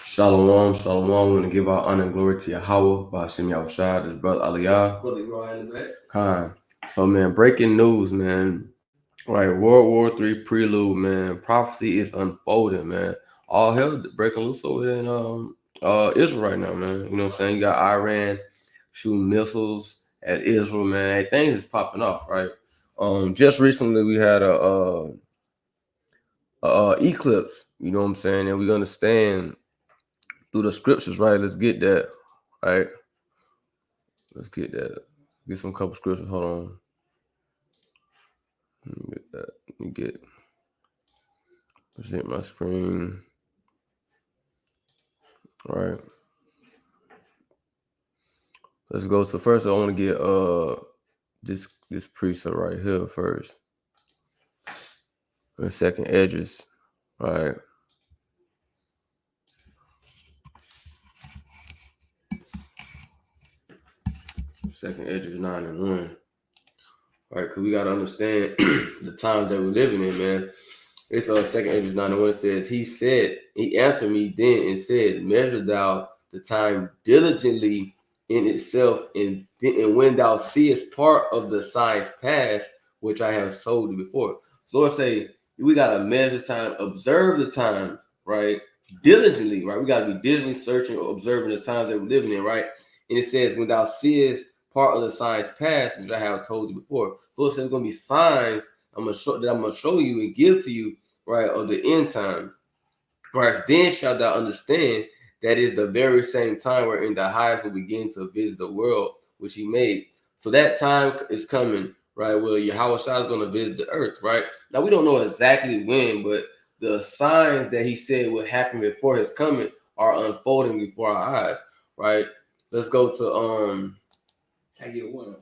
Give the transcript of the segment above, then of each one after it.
Shalom, shalom. We want to give our honor and glory to Yahweh, Ba'ashem Yahushua, his brother Aliyah. Khan. So, man, breaking news, man. Right, World War III prelude, man. Prophecy is unfolding, man. All hell breaking loose over there in Israel right now, man. You know what I'm saying? You got Iran shooting missiles at Israel, man. Things is popping off, right? Just recently we had a eclipse. You know what I'm saying? And we're gonna stand through the scriptures, right? Let's get that, right? Let's get that. Get some couple scriptures. Hold on. Let me get that. Let me get present my screen. All right. Let's go to first. I want to get this precept right here first. And second edges. All right. Second edges 9 and 1. All right, because we gotta understand the times that we're living in, man. It's second edges 9 and 1. It says, he answered me then and said, measure thou the time diligently in itself, and when thou seest part of the signs past, which I have told you before. So Lord say, we gotta measure time, observe the times, right? Diligently, right? We gotta be diligently searching or observing the times that we're living in, right? And it says, when thou seest part of the signs past, which I have told you before. So it says there's gonna be signs I'm gonna show you and give to you, right, of the end times. Right, then shalt thou understand that is the very same time wherein the highest will begin to visit the world which he made. So that time is coming, right, where Yahweh is going to visit the earth, right? Now we don't know exactly when, but the signs that he said would happen before his coming are unfolding before our eyes, right? Let's go to Can I get one?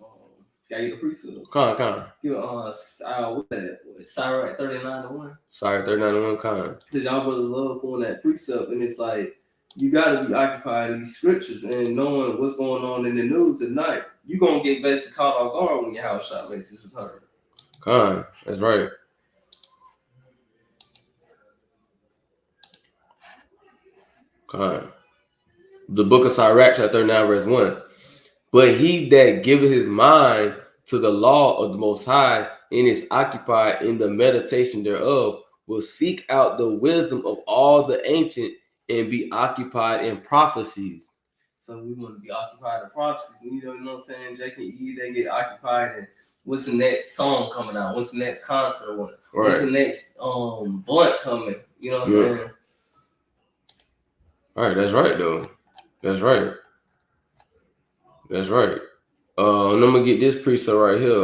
Can I get a priesthood? Con. Give what's that? Sirach 39:1. Sirach 39:1, Con. Because y'all brothers love pulling that precept, and it's like you got to be occupied in these scriptures and knowing what's going on in the news at night. You're gonna get basically caught off guard when your house shot makes its return. Con, that's right. Con. The book of Sirach, chapter 39, verse 1. But he that giveth his mind to the law of the Most High and is occupied in the meditation thereof will seek out the wisdom of all the ancient and be occupied in prophecies. So we want to be occupied in prophecies. You know what I'm saying? Jake and E, they get occupied in what's the next song coming out? What's the next concert one? Right. What's the next blunt coming? You know what I'm saying? All right, that's right though. That's right. That's right. And I'm gonna get this precept right here.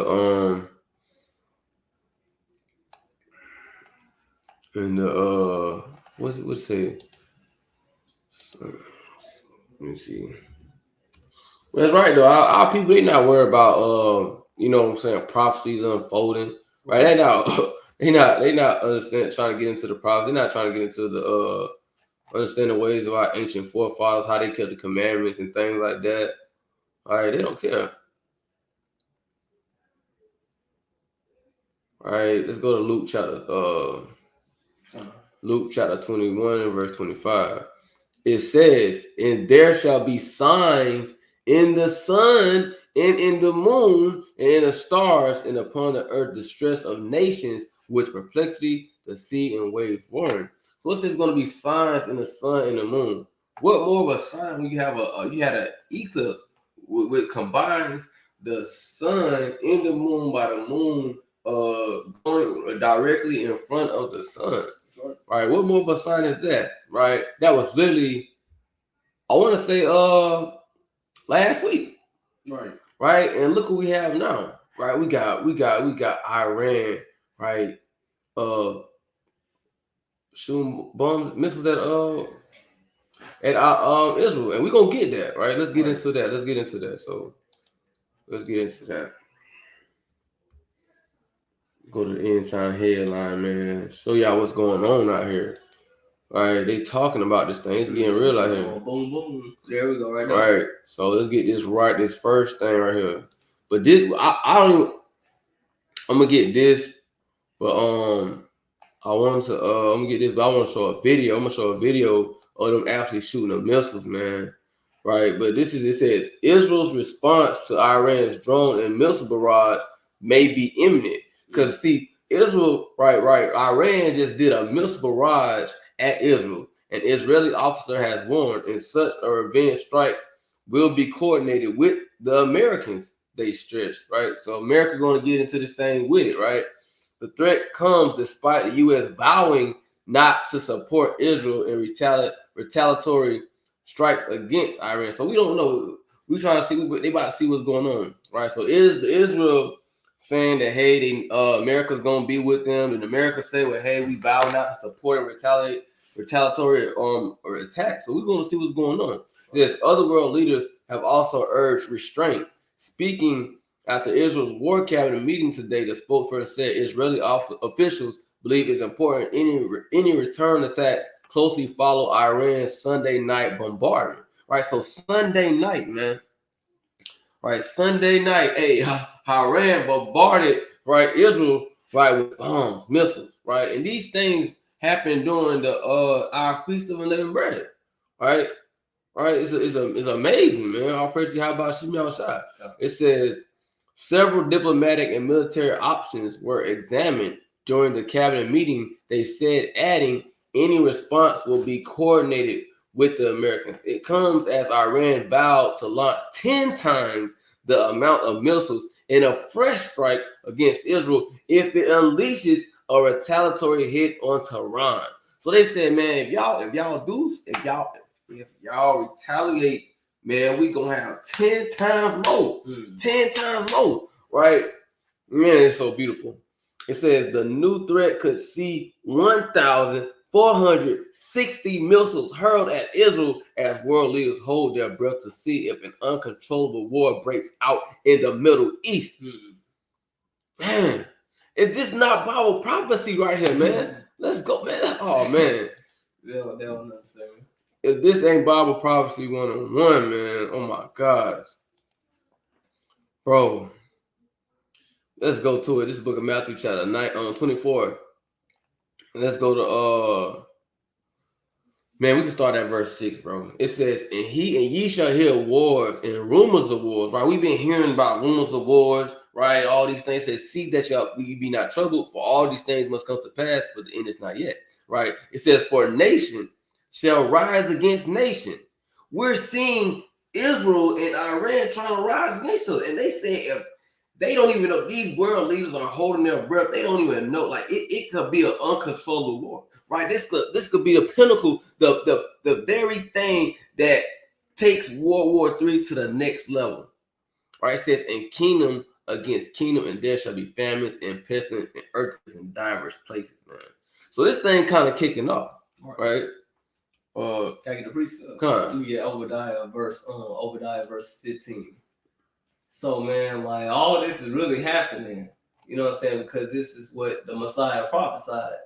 And the what's it say? Let me see. That's right though. Our people, they not worried about you know what I'm saying, prophecies unfolding. Right? They not understand trying to get into the prophecy. They're not trying to get into the understand the ways of our ancient forefathers, how they kept the commandments and things like that. All right, they don't care. All right, let's go to Luke chapter 21 and verse 25. It says, and there shall be signs in the sun and in the moon and in the stars, and upon the earth distress of nations with perplexity, the sea and waves roaring. So it says going to be signs in the sun and the moon. What more of a sign when you have you had an eclipse which combines the sun and the moon by the moon going directly in front of the sun? Right, what more of a sign is that? Right, that was literally, I want to say, last week. Right, and look what we have now. Right, we got Iran. Right, shooting bombs, missiles at Israel, and we're gonna get that. Right, let's get into that. So let's get into that. Go to the end time headline, man. Show y'all what's going on out here. All right, they talking about this thing. It's getting real out here. Boom, boom. There we go, right now. All right, so let's get this right. This first thing right here. But this, I don't even. I'm gonna get this, but I want to. I'm gonna get this, but I want to show a video. I'm gonna show a video or them actually shooting the missiles, man. Right, but it says Israel's response to Iran's drone and missile barrage may be imminent. Because see, Israel, right, Iran just did a missile barrage at Israel. An Israeli officer has warned, and such a revenge strike will be coordinated with the Americans, they stressed, right? So America going to get into this thing with it, right? The threat comes despite the U.S. vowing not to support Israel in retaliatory strikes against Iran. So we don't know. We trying to see. They about to see what's going on, right? So is Israel saying that hey, America's gonna be with them, and America say, well, hey, we vow not to support and retaliatory or attack. So we're gonna see what's going on. Yes, other world leaders have also urged restraint. Speaking after Israel's war cabinet meeting today, the spokesperson said Israeli officials believe it's important any return attacks closely follow Iran's Sunday night bombardment. Right, so Sunday night, man. Right, Sunday night, hey, Iran bombarded right Israel right with bombs, missiles, right, and these things happened during the our feast of unleavened bread, right. Right, it's amazing, man. All praise to how about Shimi outside. It says several diplomatic and military options were examined during the cabinet meeting. They said, adding, any response will be coordinated with the Americans. It comes as Iran vowed to launch 10 times the amount of missiles in a fresh strike against Israel if it unleashes a retaliatory hit on Tehran. So they said, man, if y'all retaliate, man, we gonna have 10 times more. 10 times more, right? Man, it's so beautiful. It says the new threat could see 1,460 missiles hurled at Israel as world leaders hold their breath to see if an uncontrollable war breaks out in the Middle East. Man, is this not Bible prophecy right here, man? Let's go, man. Oh, man. They don't understand. If this ain't Bible prophecy 101, man, oh my gosh. Bro, let's go to it. This is book of Matthew chapter 24. Let's go to man, we can start at verse 6, bro. It says, and ye shall hear wars and rumors of wars, right? We've been hearing about rumors of wars, right? All these things says, see that you be not troubled, for all these things must come to pass, but the end is not yet, right? It says, for nation shall rise against nation. We're seeing Israel and Iran trying to rise against us. And they say if they don't even know, these world leaders are holding their breath, they don't even know. Like it could be an uncontrollable war. Right? This could be the pinnacle, the very thing that takes World War III to the next level. Right? It says, and kingdom against kingdom, and there shall be famines and pestilence and earthquakes in diverse places, man. So this thing kind of kicking off, right? Can I get the precept? Yeah, Obadiah verse 15. So man, like all this is really happening. You know what I'm saying? Because this is what the Messiah prophesied.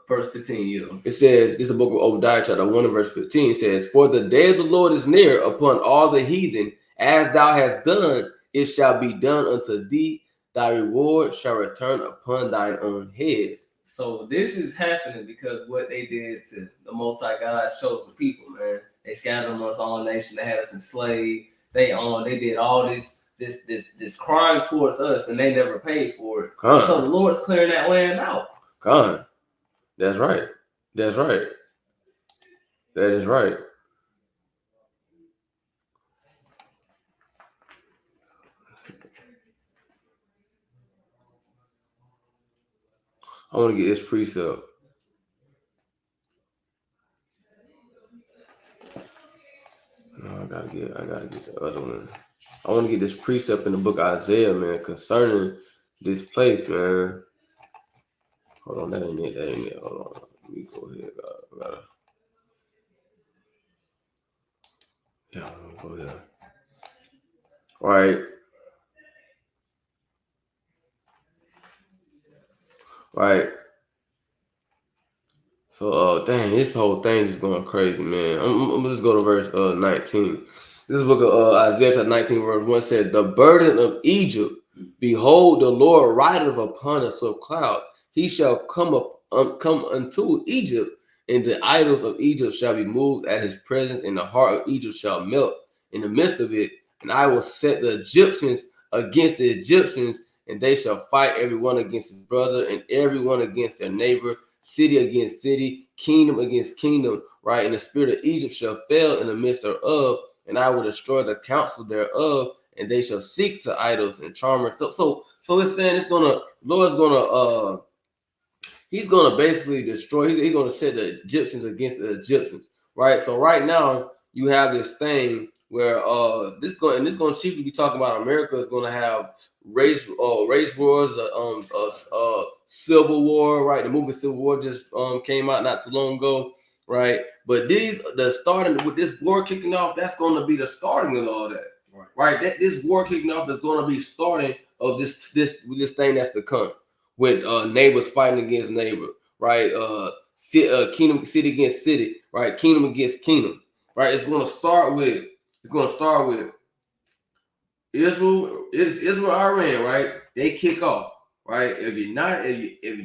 Verse 15. Yeah. It says, this is the book of Obadiah, chapter 1 and verse 15. It says, for the day of the Lord is near upon all the heathen, as thou hast done, it shall be done unto thee. Thy reward shall return upon thine own head. So this is happening because what they did to the Most High God's chosen people, man. They scattered amongst all nations. They had us enslaved. They did all this crime towards us, and they never paid for it. So the Lord's clearing that land out. God, that's right. That's right. That is right. I want to get this precept. No, I gotta get the other one. I want to get this precept in the book of Isaiah, man, concerning this place, man. Hold on, that ain't it. Hold on. Let me go ahead. Yeah, go ahead. All right. Right. So, dang, this whole thing is going crazy, man. I'm gonna just go to verse 19. This book of Isaiah chapter 19, verse 1 said, the burden of Egypt, behold, the Lord rideth upon a swift cloud. He shall come unto Egypt, and the idols of Egypt shall be moved at his presence, and the heart of Egypt shall melt in the midst of it. And I will set the Egyptians against the Egyptians, and they shall fight every one against his brother, and every one against their neighbor, city against city, kingdom against kingdom, right? And the spirit of Egypt shall fail in the midst thereof, and I will destroy the counsel thereof, and they shall seek to idols and charmers. So it's saying Lord's gonna he's gonna basically destroy. He's gonna set the Egyptians against the Egyptians, right? So right now you have this thing where this gonna chiefly be talking about America is gonna have race wars, civil war, right? The movie Civil War just came out not too long ago, right? But the starting with this war kicking off, that's gonna be the starting of all that, right? That this war kicking off is gonna be starting of this thing that's to come, with neighbors fighting against neighbor, right? Kingdom, city against city, right? Kingdom against kingdom, right? It's gonna start with Israel, Iran, right? They kick off, right? If the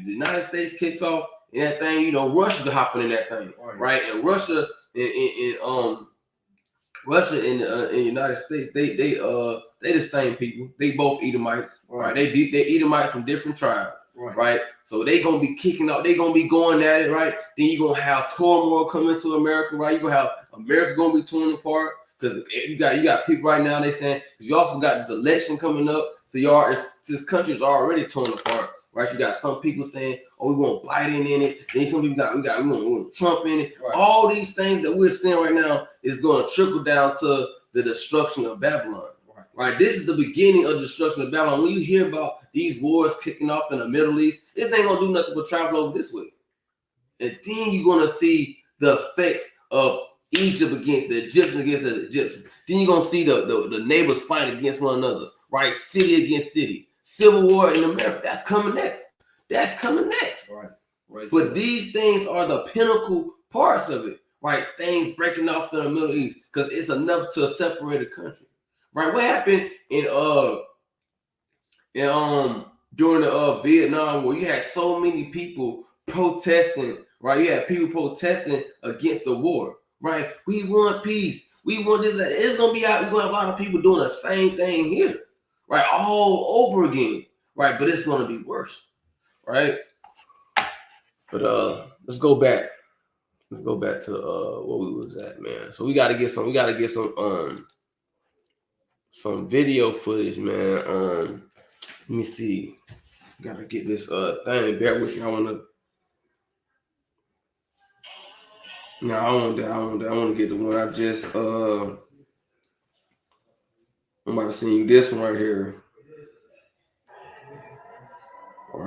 United States kicks off in that thing, you know, Russia's hopping in that thing, right? And Russia and the United States, they the same people. They both Edomites, right? They Edomites from different tribes, right? So they gonna be kicking out. They gonna be going at it, right? Then you gonna have turmoil coming to America, right? You gonna have America gonna be torn apart because you got people right now. They saying because you also got this election coming up, so this country is already torn apart, right? You got some people saying, "Oh, we want Biden in it." Then some people we want Trump in it. Right. All these things that we're seeing right now is going to trickle down to the destruction of Babylon. Right? This is the beginning of the destruction of Babylon. When you hear about these wars kicking off in the Middle East, this ain't gonna do nothing but travel over this way. And then you're gonna see the effects of Egypt against the Egyptians against the Egyptians. Then you're gonna see the neighbors fight against one another, right? City against city. Civil war in America. That's coming next. Right. But these things are the pinnacle parts of it, right? Things breaking off in the Middle East because it's enough to separate a country. Right, what happened during the Vietnam War? You had so many people protesting, right? You had people protesting against the war, right? We want peace. We want this. It's gonna be out. We're gonna have a lot of people doing the same thing here, right? All over again, right? But it's gonna be worse, right? But let's go back. Let's go back to where we was at, man. So we gotta get some video footage, man. Let me see. Gotta get this thing. Bear with me. I want to get the one I just I'm about to send you this one right here. All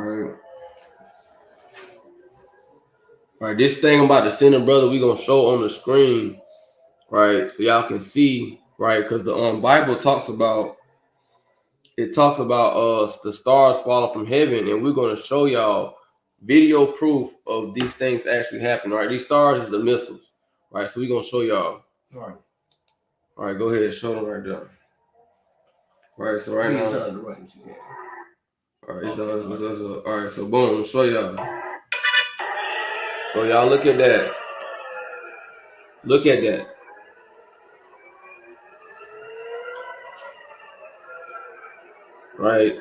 right, this thing I'm about to send them, brother, we gonna show on the screen, right? So y'all can see, right? Because the Bible talks about the stars falling from heaven, and we're gonna show y'all video proof of these things actually happen, right? These stars is the missiles, right? So we're gonna show y'all. All right, go ahead, show them right there. Right, so right now. All right, all right, so boom, show y'all. So y'all look at that. Look at that. Right,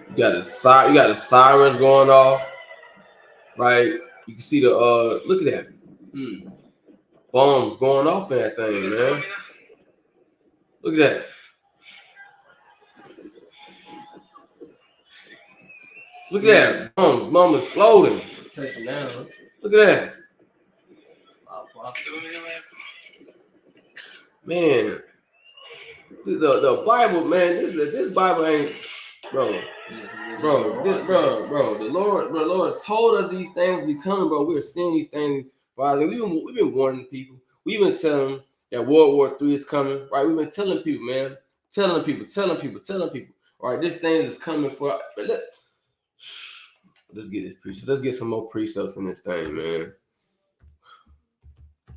you got the sirens going off. Right, you can see the look at that. Bombs going off in that thing, man. Look at that. Look at that. Bomb is floating. Touching down. Look at that. Man, the Bible, man, this Bible ain't, bro. The Lord told us these things be coming, bro. We're seeing these things, Father. We've been warning people. We've been telling them that World War III is coming, right? We've been telling people, man, telling people. All right, this thing is coming for. Let's get this precept. Let's get some more precepts in this thing, man.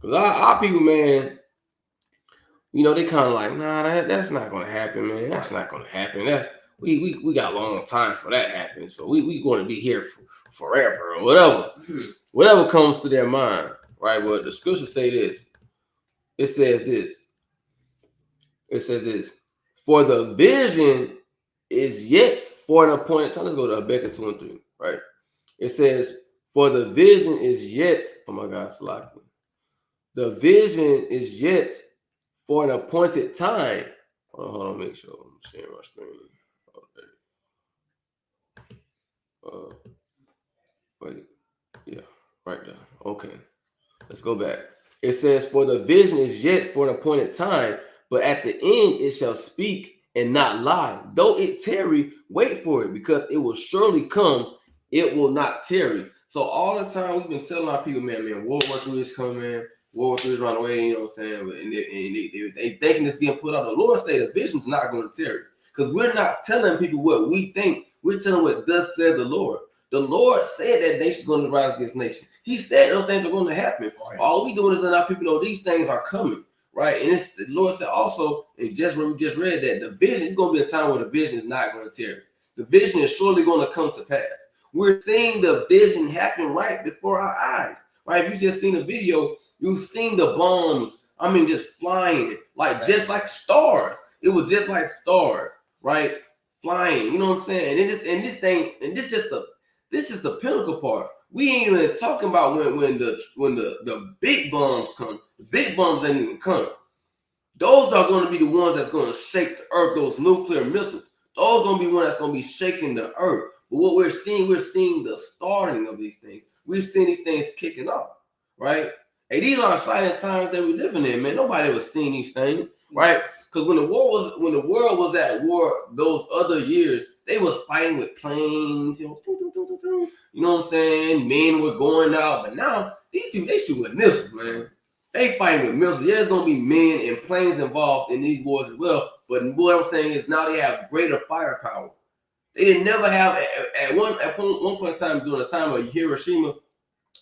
Cause our people, man, you know, they kind of like, nah, that's not gonna happen, man. That's not gonna happen. We got a long time for that happening. So we going to be here forever or whatever. Whatever comes to their mind, right? But the scripture say this. It says this. It says this. For the vision is yet for an appointed time. Let's go to Habakkuk 2 and 3, right? It says, for the vision is yet, oh my God, it's locked. The vision is yet for an appointed time. Hold on, make sure I'm sharing my screen. Okay. Wait, yeah, right there. Okay, let's go back. It says, for the vision is yet for an appointed time, but at the end it shall speak and not lie. Though it tarry, wait for it, because it will surely come. It will not tarry. So all the time we've been telling our people, man, World War III is coming, man. World War III is running away, you know what I'm saying? And they thinking it's getting put out. The Lord say the vision's not going to tarry. Because we're not telling people what we think. We're telling what thus said the Lord. The Lord said that nation's going to rise against nation. He said those things are going to happen. Right. All we doing is letting our people know these things are coming, right? And it's, the Lord said also, and just when we just read that, the vision is going to be a time where the vision is not going to tarry. The vision is surely going to come to pass. We're seeing the vision happen right before our eyes, right? If you just seen a video, you've seen the bombs, just flying, like just like stars. It was just like stars, right? Flying, you know what I'm saying? And this is the pinnacle part. We ain't even talking about when the big bombs come. The big bombs ain't even coming. Those are going to be the ones that's going to shake the earth. Those nuclear missiles. Those are going to be one that's going to be shaking the earth. But what we're seeing the starting of these things. We've seen these things kicking off, right? And these are exciting times that we're living in, man. Nobody was seeing these things, right? Because when the world was at war, those other years, they was fighting with planes, you know what I'm saying? Men were going out, but now these people, they shoot with missiles, man. They fighting with missiles. Yeah, there's gonna be men and planes involved in these wars as well. But what I'm saying is now they have greater firepower. They didn't never have at one point in time during the time of Hiroshima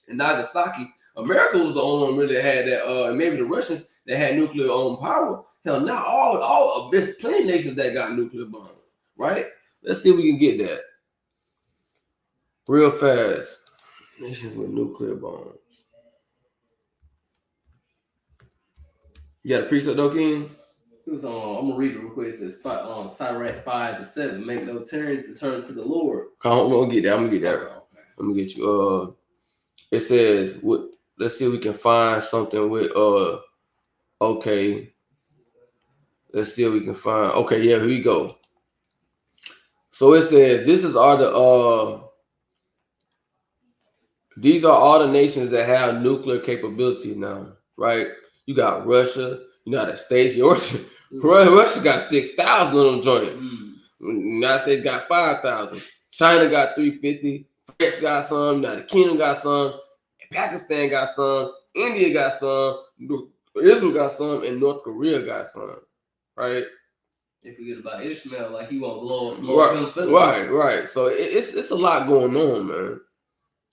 and Nagasaki. America was the only one really that had that, and maybe the Russians that had nuclear power. Hell, now all of this plenty nations that got nuclear bombs, right? Let's see if we can get that real fast. Nations with nuclear bombs. You got a precept though, King? I'm gonna read it real quick. It says Sirach 5-7. Make no turn to turn to the Lord. I'm gonna get that. Okay. I'm gonna get you. It says what? Let's see if we can find something with okay. Let's see if we can find. Okay, yeah, here we go. So it says these are all the nations that have nuclear capability now, right? You got Russia, United States. Russia got 6,000 of them joints. United States got 5,000. China got 350. France got some. United Kingdom got some. Pakistan got some. India got some. Israel got some, and North Korea got some. Right? They forget about Ishmael, like he won't blow up himself. Right. So it's a lot going on, man.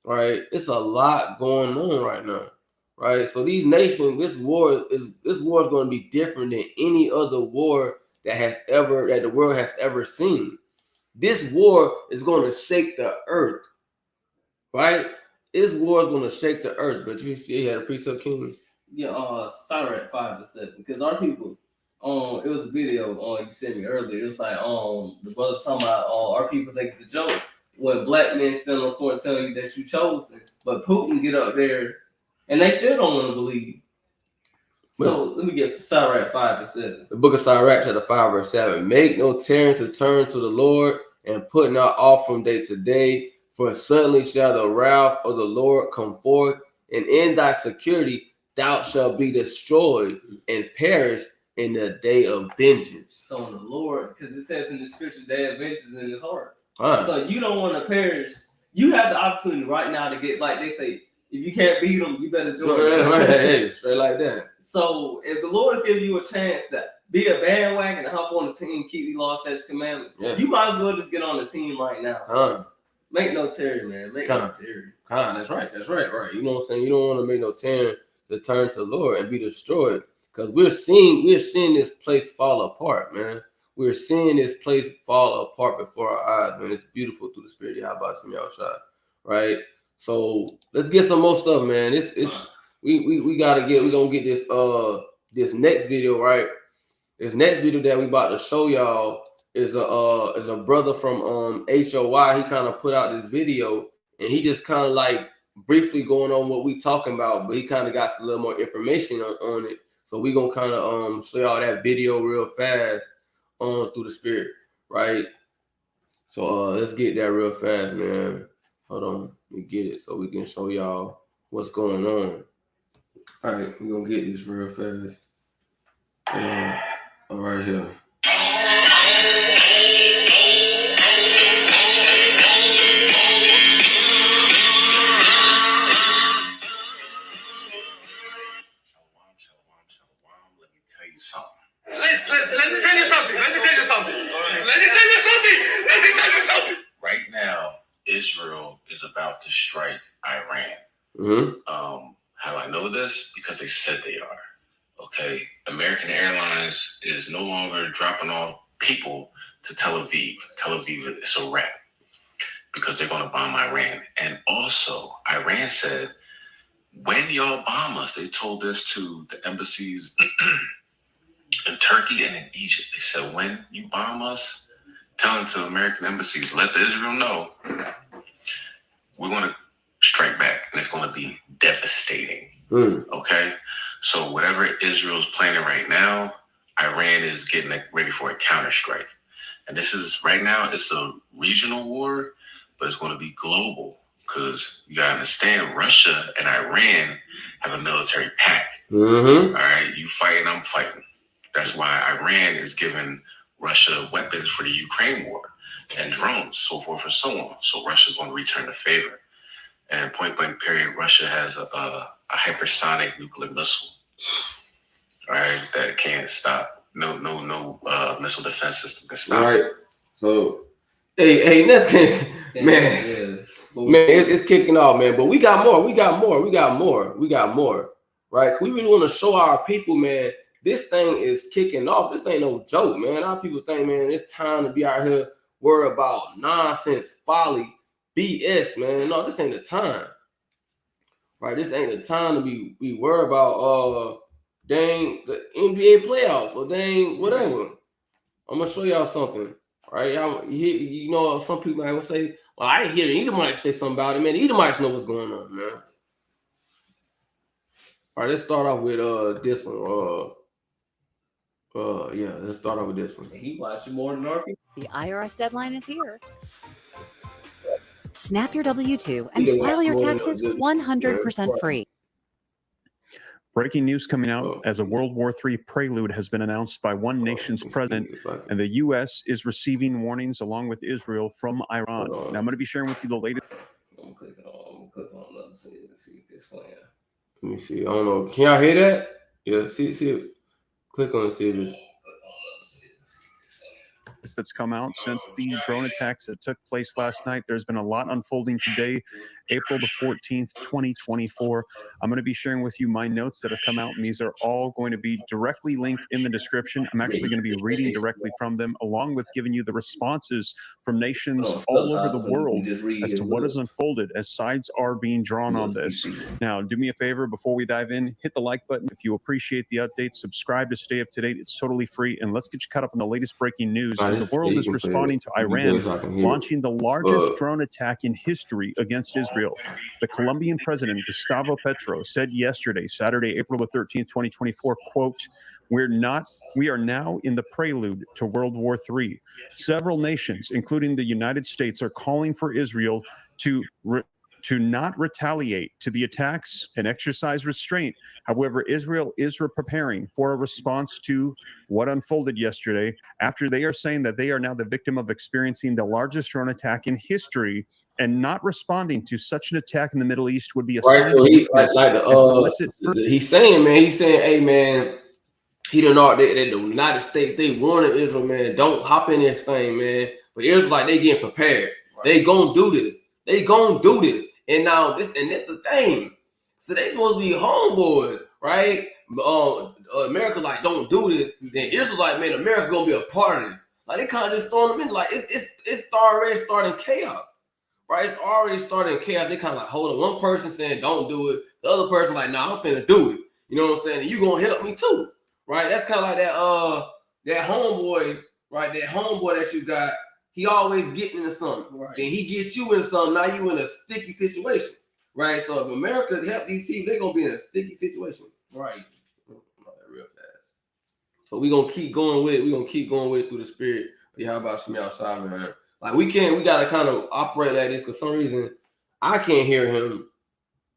Right? It's a lot going on right now. Right? So these nations, this war is going to be different than any other war that the world has ever seen. This war is going to shake the earth. Right? This war is going to shake the earth. But you see, he had a precept, King. Yeah, Sirach 5-7. Because our people, it was a video you sent me earlier. It was like the brother talking about our people think it's a joke when black men stand on court telling you that you chosen, but Putin get up there and they still don't want to believe. So let me get Sirach 5-7. The book of Sirach, chapter 5, verse 7. Make no tarrying to turn to the Lord, and put not off from day to day, for suddenly shall the wrath of the Lord come forth, and in thy security thou shalt be destroyed and perish in the day of vengeance. So in the Lord, because it says in the scripture, day of vengeance in his heart. So you don't want to perish. You have the opportunity right now to get, like they say, if you can't beat them, you better join them. Hey, straight like that. So if the Lord is giving you a chance to be a bandwagon and hop on the team, keep the law, statutes, commandments, you might as well just get on the team right now. Make no tarry, man. Make no tarry. That's right. Right. You know what I'm saying? You don't want to make no tarry to turn to the Lord and be destroyed. Because we're seeing this place fall apart, man. We're seeing this place fall apart before our eyes, man. It's beautiful through the Spirit. How about some y'all shot, right? So let's get some more stuff, man. we gonna get this next video, right? This next video that we about to show y'all is a brother from HOY. He kind of put out this video, and he just kind of like briefly going on what we talking about, but he kind of got a little more information on it. So we gonna kind of show y'all that video real fast through the spirit, right? So let's get that real fast, man. Hold on, let me get it so we can show y'all what's going on. All right, we're gonna get this real fast. All right here. Shalom. Let me tell you something. Let me tell you something. Right now, Israel is about to strike Iran. Mm-hmm. How do I know this? Because they said they are. Okay, American Airlines is no longer dropping off people to Tel Aviv. Tel Aviv is a wrap because they're going to bomb Iran. And also, Iran said, when y'all bomb us, they told this to the embassies in Turkey and in Egypt. They said, when you bomb us, tell them to American embassies, let the Israel know we're going to strike back, and it's going to be devastating. Okay? So whatever Israel's planning right now, Iran is getting ready for a counterstrike. And this is, right now, it's a regional war, but it's going to be global because you got to understand, Russia and Iran have a military pact. Mm-hmm. All right? You fighting, I'm fighting. That's why Iran is giving Russia weapons for the Ukraine war and drones, so forth and so on. So Russia's going to return the favor. And point blank period, Russia has a hypersonic nuclear missile, right? That can't stop. No missile defense system can stop. Right. So, hey, nothing, man. It's kicking off, man. But we got more. Right? We really want to show our people, man. This thing is kicking off. This ain't no joke, man. Our people think, man, it's time to be out here worried about nonsense, folly, BS, man. No, this ain't the time. Right? This ain't the time to be worried about dang the NBA playoffs or dang whatever. I'm gonna show y'all something. Right? You know, some people might say, well, I didn't hear the Edomites say something about it, man. The Edomites know what's going on, man. All right, let's start off with this one. Let's start off with this one. He watching more than our people. The IRS deadline is here. Snap your W-2 and file your taxes 100% free. Breaking news coming out as a World War III prelude has been announced by one nation's president, and the U.S. is receiving warnings along with Israel from Iran. Now, I'm going to be sharing with you the latest. I'm gonna click on another scene to see if it's playing. Let me see. I don't know. Can y'all hear that? Yeah. See it. Click on it. See it. That's come out since the drone attacks that took place last night. There's been a lot unfolding today, April the 14th, 2024. I'm going to be sharing with you my notes that have come out, and these are all going to be directly linked in the description. I'm actually going to be reading directly from them, along with giving you the responses from nations all over the world as to what has unfolded as sides are being drawn on this. Now, do me a favor before we dive in, hit the like button if you appreciate the update, subscribe to stay up to date. It's totally free, and let's get you caught up on the latest breaking news as the world is responding to Iran launching the largest drone attack in history against Israel. The Colombian president, Gustavo Petro, said yesterday, Saturday, April the 13th, 2024, quote, we are now in the prelude to World War III. Several nations, including the United States, are calling for Israel to not retaliate to the attacks and exercise restraint. However, Israel is preparing for a response to what unfolded yesterday, after they are saying that they are now the victim of experiencing the largest drone attack in history, and not responding to such an attack in the Middle East would be a sign of weakness and solicit he's saying, hey, man, he done know that the United States, they warning Israel, man, don't hop in this thing, man. But Israel, like, they getting prepared. Right. They gonna do this. And now this the thing. So they supposed to be homeboys, right? America like, don't do this. Then Israel like, man, America gonna be a part of this. Like, they kind of just throwing them in, like it's already starting chaos. right? It's already starting chaos. They kind of like, hold on, one person saying don't do it, the other person like, nah, I'm finna do it. You know what I'm saying? And you gonna help me too, right? That's kind of like that homeboy, right? That homeboy that you got, he always getting into something. Right. Then he gets you in something. Now you in a sticky situation, right? So if America help these people, they're gonna be in a sticky situation, right? Real fast. So we gonna keep going with it. We gonna keep going with it through the spirit. Yeah, how about Shmi outside, man? Like we gotta kind of operate like this because some reason I can't hear him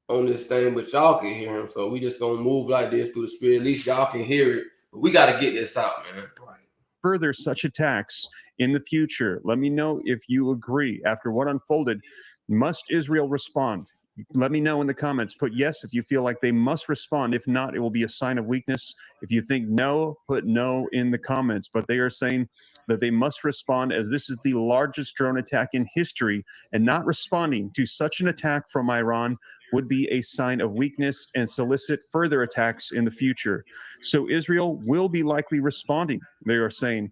on this thing, but y'all can hear him. So we just gonna move like this through the spirit. At least y'all can hear it. But we gotta get this out, man. Right. Further such attacks in the future. Let me know if you agree. After what unfolded, must Israel respond? Let me know in the comments. Put yes if you feel like they must respond. If not, it will be a sign of weakness. If you think no, put no in the comments. But they are saying that they must respond as this is the largest drone attack in history, and not responding to such an attack from Iran would be a sign of weakness and solicit further attacks in the future. So Israel will be likely responding, they are saying,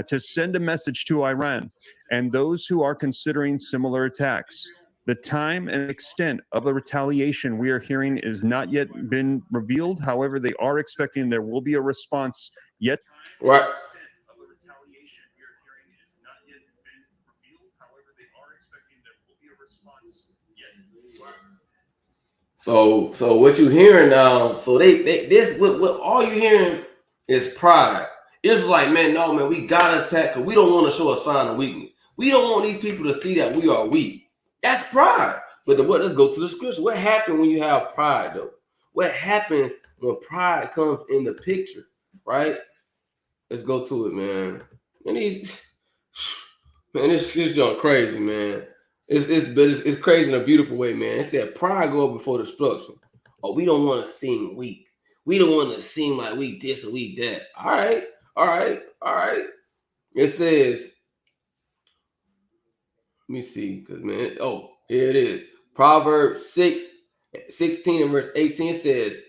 to send a message to Iran and those who are considering similar attacks. The time and extent of the retaliation we are hearing is not yet been revealed. However, they are expecting there will be a response yet. Right. So what you hearing now? So they this what all you hearing is pride. It's like, man, no, man, we gotta attack because we don't want to show a sign of weakness. We don't want these people to see that we are weak. That's pride. But let's go to the scripture. What happens when you have pride, though? What happens when pride comes in the picture, right? Let's go to it, man. Man, this shit's going crazy, man. It's crazy in a beautiful way, man. It said pride go up before destruction. Oh, we don't want to seem weak. We don't want to seem like we this or we that. All right. It says, let me see, because man, here it is. Proverbs 6:16 and verse 18 says,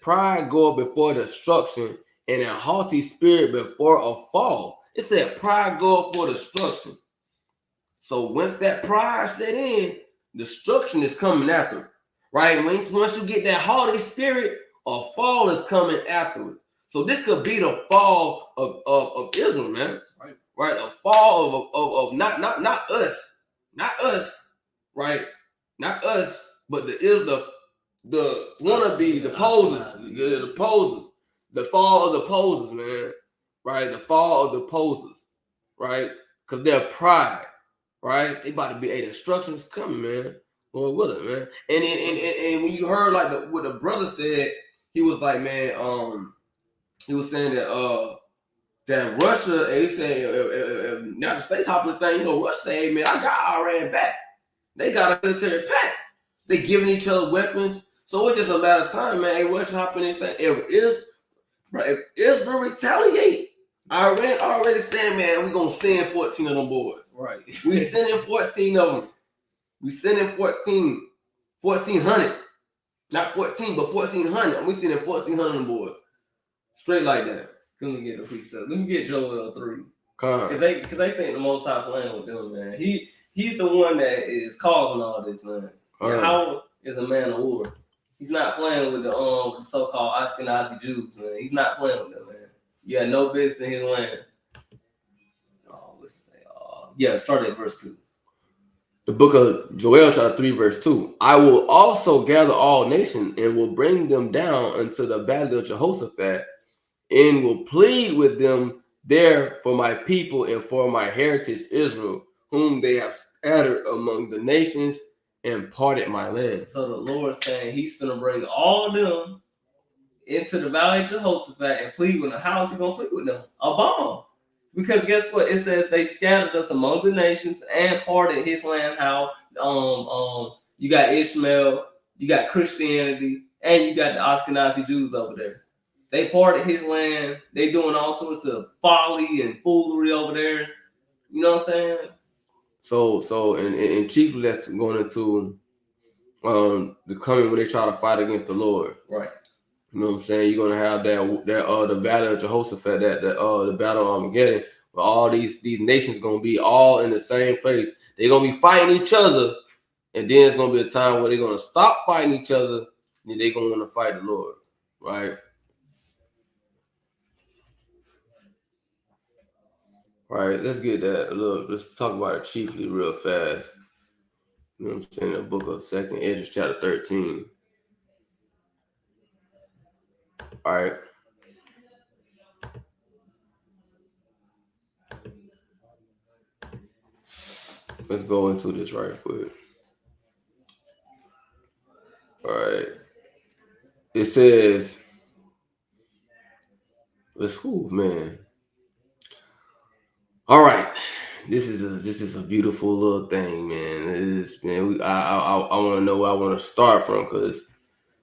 pride go up before destruction and a haughty spirit before a fall. It said pride go up for destruction. So once that pride set in, destruction is coming after, right? Once you get that haughty spirit, a fall is coming afterwards. So this could be the fall of Israel, man. Right? A fall of not us, right? Not us, but the wannabe, the posers, the fall of the posers, man. Right? The fall of the posers, right? Because they're pride. Right, they about to be destruction's coming, man. Lord with it, man. And when you heard like what the brother said, he was like, man, he was saying that Russia, he said, if United States hop on the thing, Russia say, hey, man, I got Iran back. They got a military pact. They giving each other weapons, so it's just a matter of time, man. Hey, Russia hop in anything. If Israel retaliate, Iran already saying, man, we're gonna send 14 of them boys. Right. We sending 14 of them. We sending 1,400. Not 14, but 1,400. We sending 1,400 of them boys. Straight like that. Let me get a piece of. Let me get Joel 3. Because they think the Most High playing with them, man. He's the one that is causing all this, man. How is a man of war? He's not playing with the so-called Ashkenazi Jews, man. He's not playing with them, man. You had no business in his land. Start at verse 2. The book of Joel, chapter 3, verse 2. I will also gather all nations and will bring them down unto the valley of Jehoshaphat and will plead with them there for my people and for my heritage Israel, whom they have scattered among the nations and parted my land. So the Lord's saying he's going to bring all of them into the valley of Jehoshaphat and plead with them. How is he going to plead with them? A bomb. Because guess what? It says they scattered us among the nations and parted his land. How you got Ishmael, you got Christianity, and you got the Ashkenazi Jews over there. They parted his land. They doing all sorts of folly and foolery over there. You know what I'm saying? So and chiefly that's going into the coming when they try to fight against the Lord. Right. You know what I'm saying? You're gonna have that the battle of Jehoshaphat, the battle of Armageddon, where all these nations gonna be all in the same place. They're gonna be fighting each other, and then it's gonna be a time where they're gonna stop fighting each other, and they're gonna want to fight the Lord, right? Right. Let's get that a little. Let's talk about it chiefly real fast. You know what I'm saying? The book of 2nd Esdras, chapter 13. All right. Let's go into this right quick. All right. It says, man. All right. This is a beautiful little thing, man. It is, man. I want to know where I want to start from because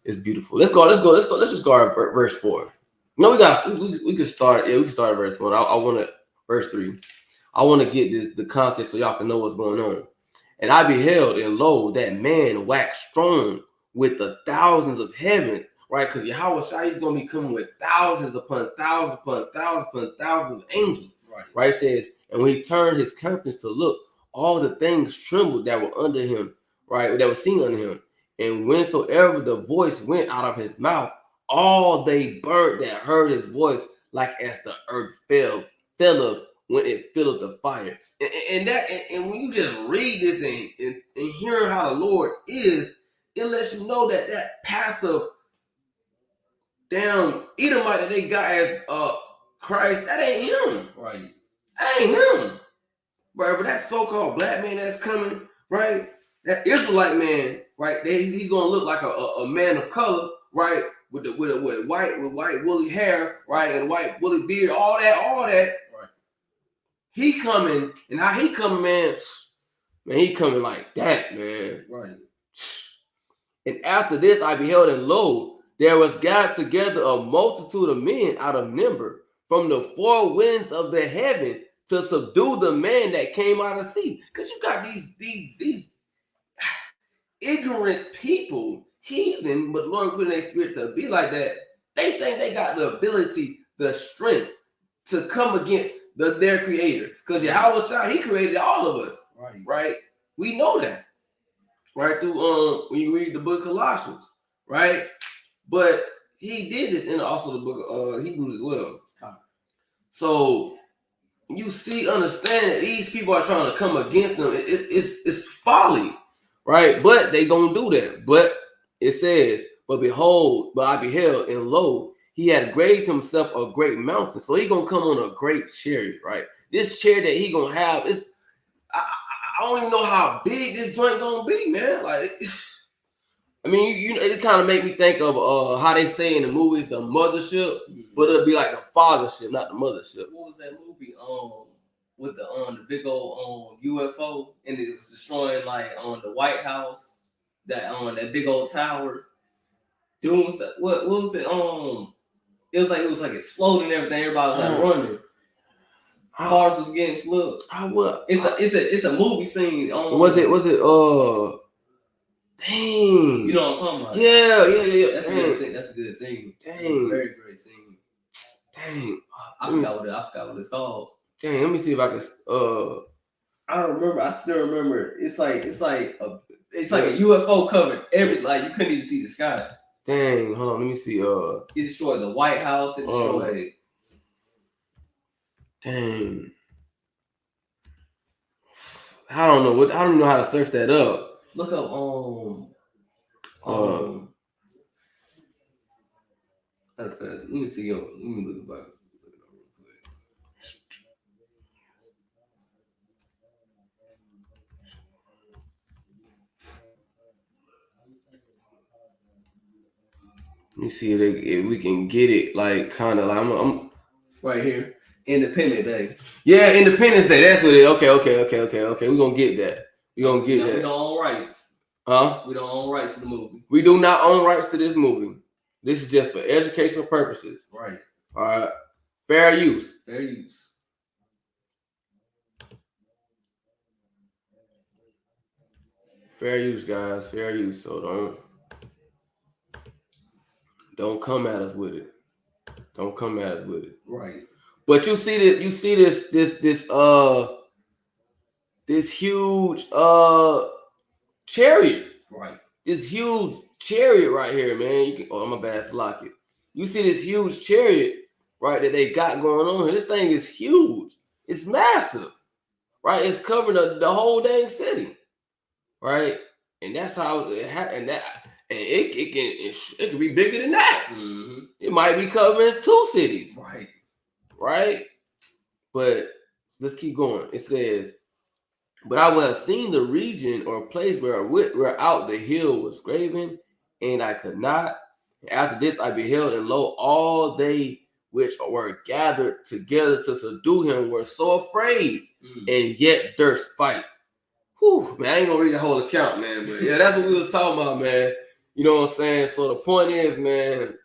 it's beautiful. Let's just go at verse 4. No, we could start. Yeah, we can start at verse 1. I want to verse 3. I want to get the context so y'all can know what's going on. And I beheld, and lo, that man waxed strong with the thousands of heaven, right? Because Yahweh he's going to be coming with thousands upon thousands upon thousands upon thousands of angels, right? It says, and when he turned his countenance to look, all the things trembled that were under him, right? That were seen under him. And whensoever the voice went out of his mouth, all they burnt that heard his voice, like as the earth fell of when it filled the fire. And when you just read this and hearing how the Lord is, it lets you know that passive damn Edomite that they got as Christ, that ain't him. Right. That ain't him. Right, but that so-called black man that's coming, right? That Israelite man, right? He's gonna look like a man of color, right? With white woolly hair, right, and white woolly beard, all that. Right. He coming, and how he coming, man, he coming like that, man. Right. And after this, I beheld, and lo, there was gathered together a multitude of men out of number from the four winds of the heaven to subdue the man that came out of sea. Because you got these ignorant people, heathen, but Lord put in their spirit to be like that. They think they got the ability, the strength to come against their creator. Because Yahweh, he created all of us. Right? We know that. Right? Through when you read the book of Colossians, right? But he did this in also the book of Hebrews as well. So you understand that these people are trying to come against them. It's folly, right? But they gonna do that. But it says, but I beheld, and lo, he had graved himself a great mountain. So he gonna come on a great chariot, right? This chariot that he gonna have is, I don't even know how big this joint gonna be, man. Like, I mean, it kind of make me think of how they say in the movies, the mothership, but it'll be like the fathership, not the mothership. What was that movie? With the big old UFO, and it was destroying like the White House, that big old tower. Doomsday. What was it? It was like exploding and everything. Everybody was like running. Cars was getting flipped. It's a movie scene. Was it? Dang. You know what I'm talking about? Yeah. That's a good scene. That's a good scene. Dang. A very great scene. Dang. I forgot what it's called. Dang. Let me see if I can. I don't remember. I still remember. It's like a UFO covered every, like you couldn't even see the sky. Dang. Hold on. Let me see. It destroyed the White House. It destroyed. Dang. I don't know how to search that up. Look up let me see. Let me look it back. Let me see if we can get it, like kind of like I'm right here. Independence Day. Yeah, Independence Day. That's what it is. Okay. We're gonna get that. We don't own rights. Huh? We don't own rights to the movie. We do not own rights to this movie. This is just for educational purposes. Right. All right. Fair use. Fair use. Fair use, guys. Fair use. So don't come at us with it. Don't come at us with it. Right. But you see this this huge chariot. Right. This huge chariot right here, man. You can, oh, my bad, lock it. You see this huge chariot, right, that they got going on here. This thing is huge. It's massive, right? It's covering the whole dang city, right? And that's how it happened. And it can be bigger than that. Mm-hmm. It might be covering 2 cities, Right. right? But let's keep going. It says, but I would have seen the region or place where out the hill was graven, and I could not. After this I beheld, and lo, all they which were gathered together to subdue him were so afraid, and yet durst fight. Whew, man, I ain't gonna read the whole account, man, but yeah, that's what we was talking about, man. You know what I'm saying? So the point is, man,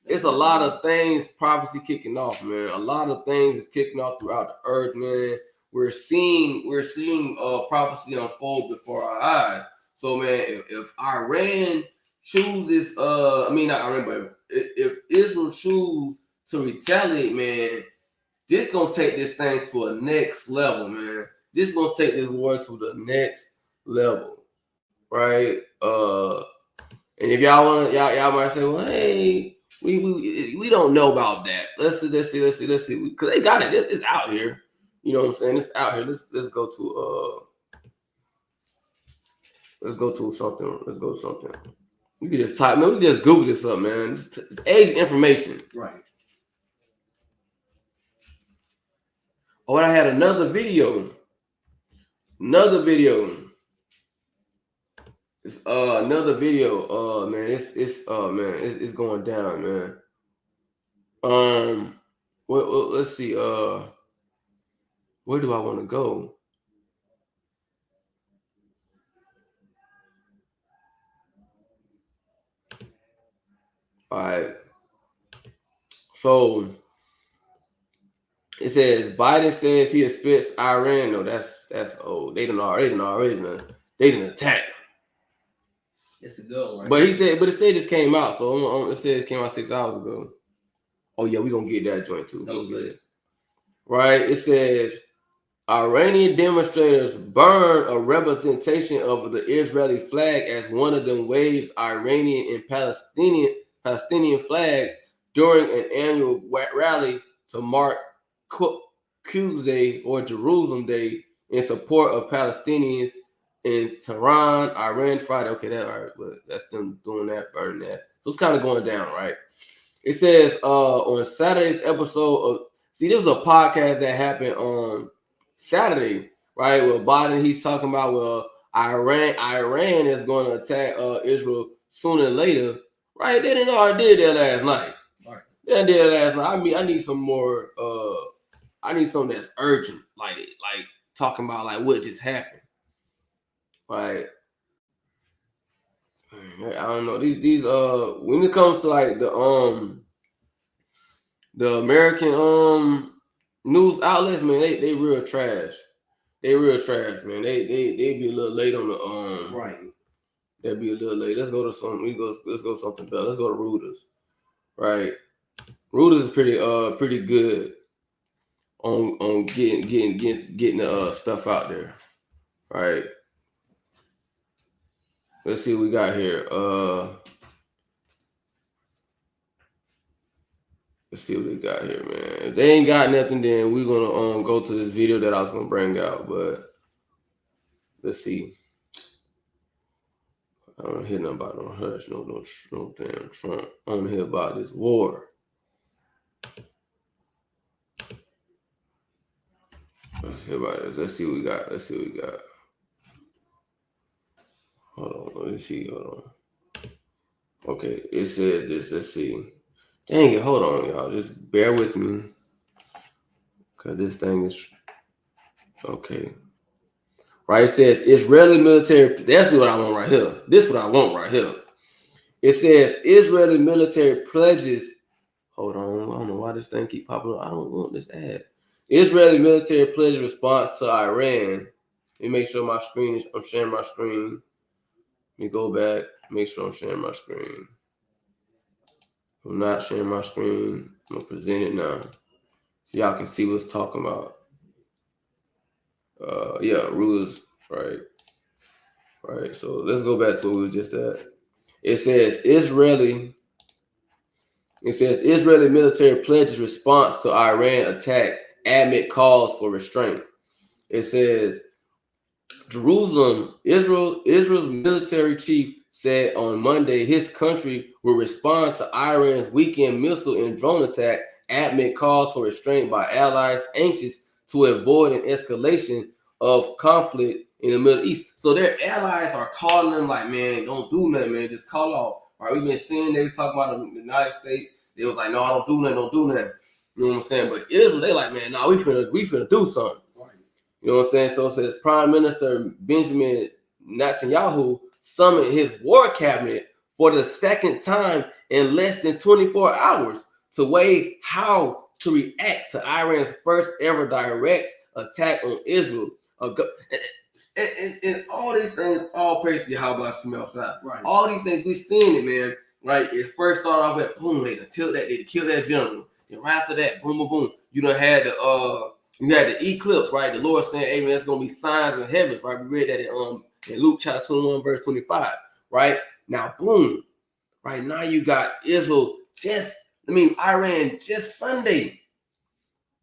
it's a lot of things prophecy kicking off, man. A lot of things is kicking off throughout the earth, man. We're seeing prophecy unfold before our eyes. So, man, if Iran chooses, not Iran, but if Israel chooses to retaliate, man, this gonna take this thing to a next level, man. This gonna take this war to the next level, right? And if y'all wanna, y'all might say, well, hey, we don't know about that. Let's see, because they got it. It's out here. You know what I'm saying? It's out here. Let's go to something. You can just type, man. We can just Google this up, man. It's age information. Right. Oh, and I had another video. It's another video. Man, it's going down, man. Well, let's see. Where do I want to go? All right. So it says Biden says he expects Iran. No, that's old. They didn't attack. It's a good one. But it said this came out. So it says it came out 6 hours ago. Oh yeah, we gonna get that joint too. Right. It says Iranian demonstrators burn a representation of the Israeli flag as one of them waves Iranian and Palestinian flags during an annual rally to mark Quds Day or Jerusalem Day in support of Palestinians in Tehran, Iran Friday. Okay, that all right, but that's them doing that, burning that. So it's kind of going down, right? It says on Saturday's episode of there was a podcast that happened on Saturday, right? Where Biden, he's talking about, well, Iran is going to attack Israel sooner or later, right? They didn't already did that last night. Right. They did that last night. I need some more. I need something that's urgent, like talking about like what just happened. Like, I don't know. These when it comes to like the American news outlets, man, they real trash. They real trash, man. They be a little late on the right. They'll be a little late. Let's go to something. Let's go something better. Let's go to Reuters. Right. Reuters is pretty good on getting the stuff out there. Right. Let's see what we got here. Let's see what we got here, man. If they ain't got nothing, then we're gonna go to this video that I was gonna bring out, but let's see. I don't hear nothing about no hush, no damn Trump. I don't hear about this war. Let's hear about this. Let's see what we got. Hold on. Okay, it says this. Let's see. Dang it, hold on, y'all. Just bear with me. Cause this thing is okay. Right, it says Israeli military. That's what I want right here. This is what I want right here. It says Israeli military pledges. Hold on, I don't know why this thing keep popping up. I don't want this ad. Israeli military pledges response to Iran. Let me make sure I'm sharing my screen. Let me go back. Make sure I'm sharing my screen. If I'm not sharing my screen, I'm gonna present it now, so y'all can see what it's talking about. Yeah, rulers. Right. Right. So let's go back to what we were just at. It says Israeli military pledges response to Iran attack amid calls for restraint. It says Israel's military chief said on Monday his country will respond to Iran's weekend missile and drone attack amid calls for restraint by allies anxious to avoid an escalation of conflict in the Middle East. So their allies are calling them like, man, don't do nothing, man, just call off. All right, we've been seeing they was talking about the United States. They was like, no, don't do nothing. You know what I'm saying? But Israel, they like, man, no, we finna do something. You know what I'm saying? So it says Prime Minister Benjamin Netanyahu summoned his war cabinet for the second time in less than 24 hours to weigh how to react to Iran's first ever direct attack on Israel. And all these things, all praise to Yahweh Shem outside. Right. All these things, we seen it, man. Right? It first started off with boom, they killed that general. And right after that, boom, boom, boom. You done had you had the eclipse, right? The Lord saying, hey, man, it's going to be signs in heavens, right? We read that in Luke chapter 21, verse 25, right? Now, boom, right? Now you got Iran just Sunday,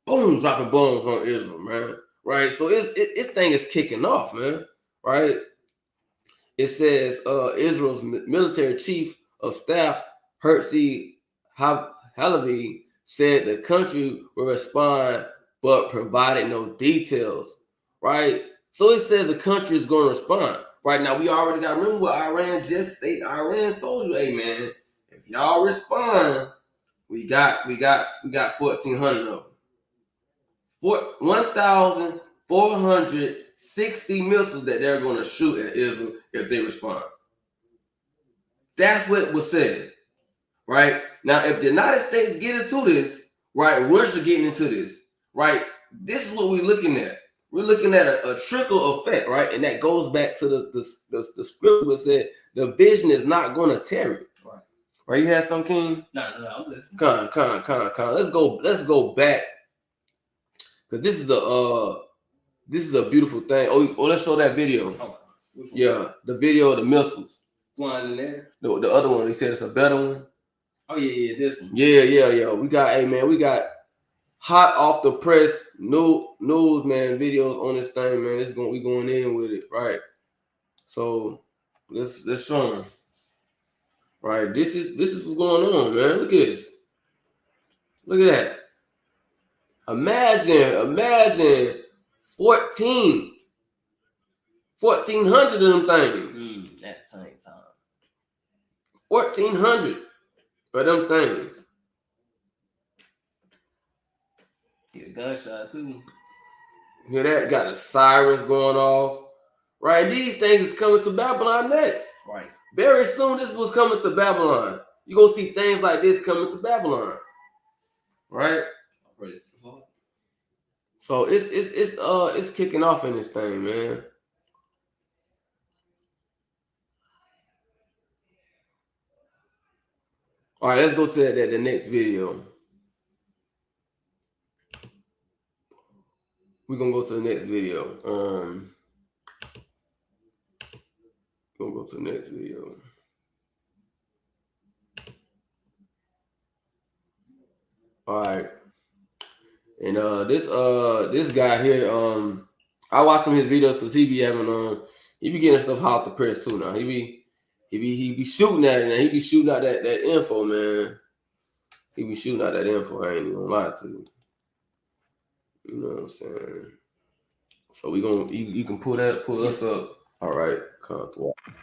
boom, dropping bombs on Israel, man, right? So this thing is kicking off, man, right? It says Israel's military chief of staff, Herzi Halevi, said the country will respond but provided no details, right? So it says the country is going to respond. Right now, we already got to remember what Iran just stated. Iran soldier, hey man, if y'all respond, we got 1,400 of them. 1,460 missiles that they're going to shoot at Israel if they respond. That's what was said, right? Now, if the United States get into this, right, Russia getting into this, right, this is what we're looking at. We're looking at a trickle effect, right? And that goes back to the scripture that said the vision is not going to tarry. Right, you had some, King? No, I'm listening. Come on. Let's go back. Because this is a beautiful thing. Oh, let's show that video. Yeah, the video of the missiles. Flying in there. The other one, he said it's a better one. Oh yeah, this one. Yeah. We got hot off the press news, man, videos on this thing, man. We going in with it, right? So let's show them. Right, this is what's going on, man. Look at this. Look at that. Imagine 1,400 of them things. At the same time. 1,400 of them things. Yeah, gunshots too. Hear that? Got the sirens going off. Right, these things is coming to Babylon next. Right. Very soon, this is what's coming to Babylon. You're going to see things like this coming to Babylon. Right? So it's kicking off in this thing, man. All right, let's go to the next video. We're going to go to the next video. All right. And this guy here, I watch some of his videos because he be getting stuff hot the press too now. He be shooting at it, and he be shooting out that info, man. He be shooting out that info. I ain't even gonna lie to you. You know what I'm saying? So you can pull us up. All right,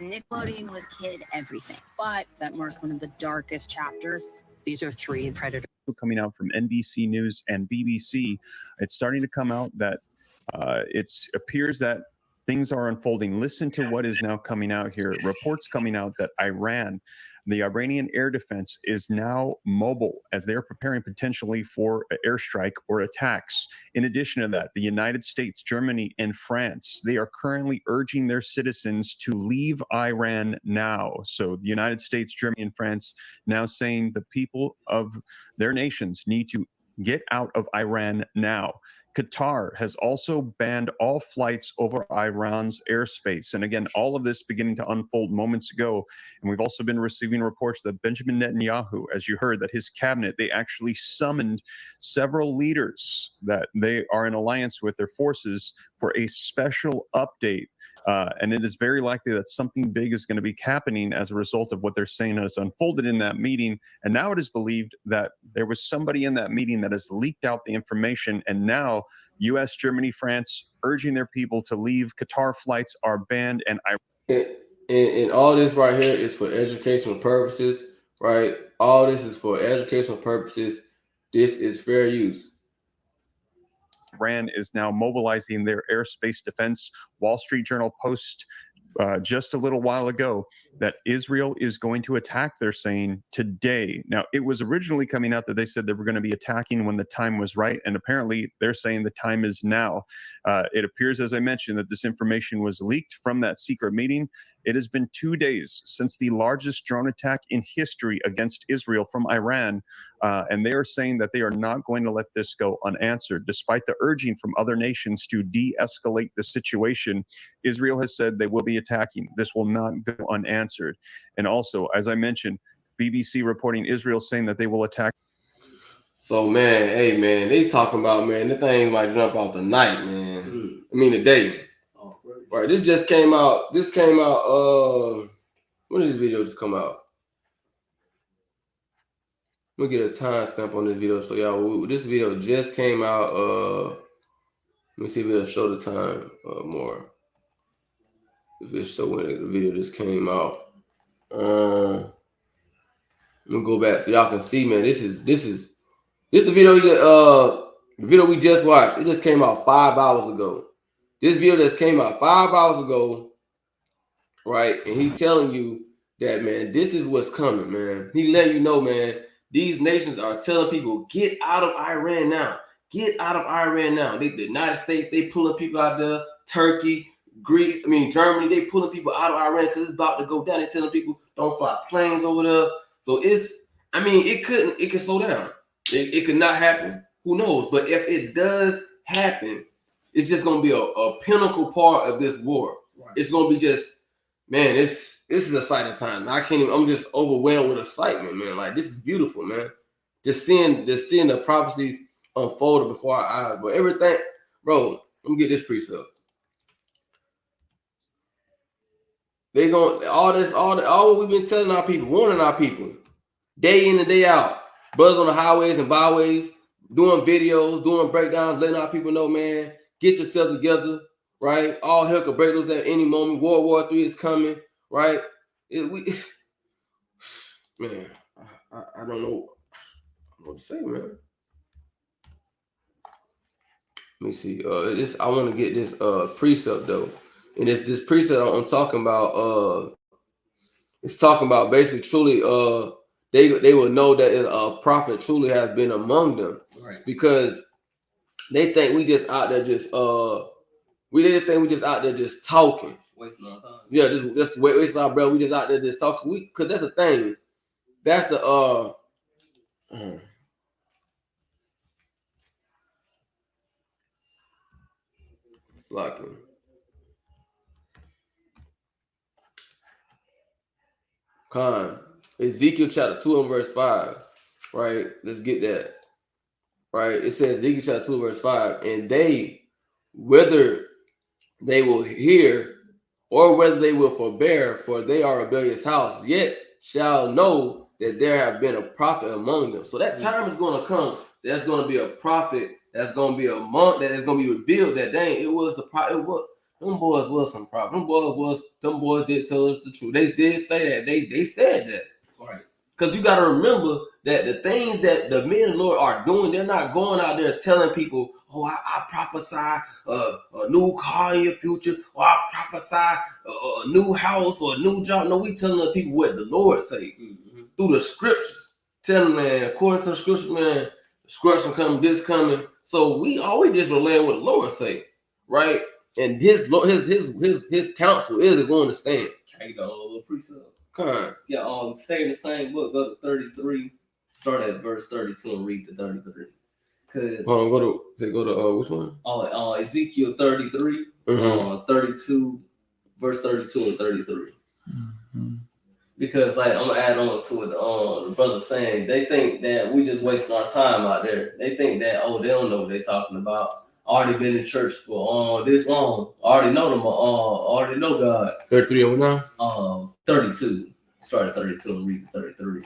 Nickelodeon was kid everything, but that marked one of the darkest chapters. These are 3 Predator. Coming out from NBC News and BBC, it's starting to come out that it appears that things are unfolding. Listen to what is now coming out here. Reports coming out that the Iranian air defense is now mobile as they're preparing potentially for an airstrike or attacks. In addition to that, the United States, Germany, and France, they are currently urging their citizens to leave Iran now. So the United States, Germany, and France now saying the people of their nations need to get out of Iran now. Qatar has also banned all flights over Iran's airspace. And again, all of this beginning to unfold moments ago. And we've also been receiving reports that Benjamin Netanyahu, as you heard, that his cabinet, they actually summoned several leaders that they are in alliance with their forces for a special update. And it is very likely that something big is going to be happening as a result of what they're saying has unfolded in that meeting. And now it is believed that there was somebody in that meeting that has leaked out the information. And now U.S., Germany, France urging their people to leave. Qatar flights are banned. And all this right here is for educational purposes, right? All this is for educational purposes. This is fair use. Iran is now mobilizing their airspace defense. Wall Street Journal post just a little while ago that Israel is going to attack, they're saying, today. Now, it was originally coming out that they said they were going to be attacking when the time was right, and apparently they're saying the time is now. It appears, as I mentioned, that this information was leaked from that secret meeting. It has been 2 days since the largest drone attack in history against Israel from Iran, and they are saying that they are not going to let this go unanswered. Despite the urging from other nations to de-escalate the situation, Israel has said they will be attacking. This will not go unanswered. And also, as I mentioned, BBC reporting Israel saying that they will attack. So, man, hey, man, they talking about, man, the thing might jump off the night, man. I mean, the day. Right, this just came out. This came out. When did this video just come out? Let me get a timestamp on this video. So, y'all, this video just came out. Let me see if it'll show the time more. If it's showing it, the video just came out. Let me go back so y'all can see, man. This is the video. The video we just watched. It just came out 5 hours ago. This video just came out 5 hours ago, right? And he's telling you that, man, this is what's coming, man. He letting you know, man, these nations are telling people, get out of Iran now. Get out of Iran now. The United States, they pulling people out there. Turkey, Greece, Germany, they pulling people out of Iran because it's about to go down. They're telling people, don't fly planes over there. So it could slow down. It could not happen. Who knows? But if it does happen, it's just gonna be a pinnacle part of this war. Right. It's gonna be just, man, this is a exciting time. I'm just overwhelmed with excitement, man. Like, this is beautiful, man. Just seeing the prophecies unfolded before our eyes. But everything, bro, let me get this precept. They going all what we've been telling our people, warning our people, day in and day out. Brothers on the highways and byways, doing videos, doing breakdowns, letting our people know, man, get yourself together, right? All hell could break loose at any moment. World War III is coming, right? Man, I don't know what to say, man. Let me see. I want to get this precept though, and this precept I'm talking about. It's talking about basically truly. They will know that a prophet truly has been among them, right? Because they think we just out there just out there just talking, wasting our time. Yeah, just wasting our breath. We just out there just talking. Because that's the thing. That's the locking. Ezekiel chapter 2 and verse 5. Right? Let's get that. Right? It says Ezekiel chapter 2 verse 5. And whether they will hear or whether they will forbear, for they are a rebellious house, yet shall know that there have been a prophet among them. So that time is going to come. There's going to be a prophet that's going to be among that is going to be revealed that dang, it was the prophet. Them boys was some prophet. Them boys did tell us the truth. They did say that. They said that. Right. Because you got to remember that the things that the men of the Lord are doing, they're not going out there telling people, oh, I prophesy a new car in your future, or I prophesy a new house or a new job. No, we telling the people what the Lord say through the scriptures. Telling them, man, according to the scriptures, man, destruction coming, this coming. So we just relaying what the Lord say, right? And his counsel is going to stand. Hey, got a little precept. Yeah, stay in the same book. Go to 33. Start at verse 32 and read to 33. Cause go to which one? Ezekiel 33, 32, verse 32 and 33. Because like I'm gonna add on to what the brother saying, they think that we just wasting our time out there. They think that they don't know what they're talking about. Already been in church for this long. Already know them. Already know God. 33 over now. 32. Started 32 and read 33.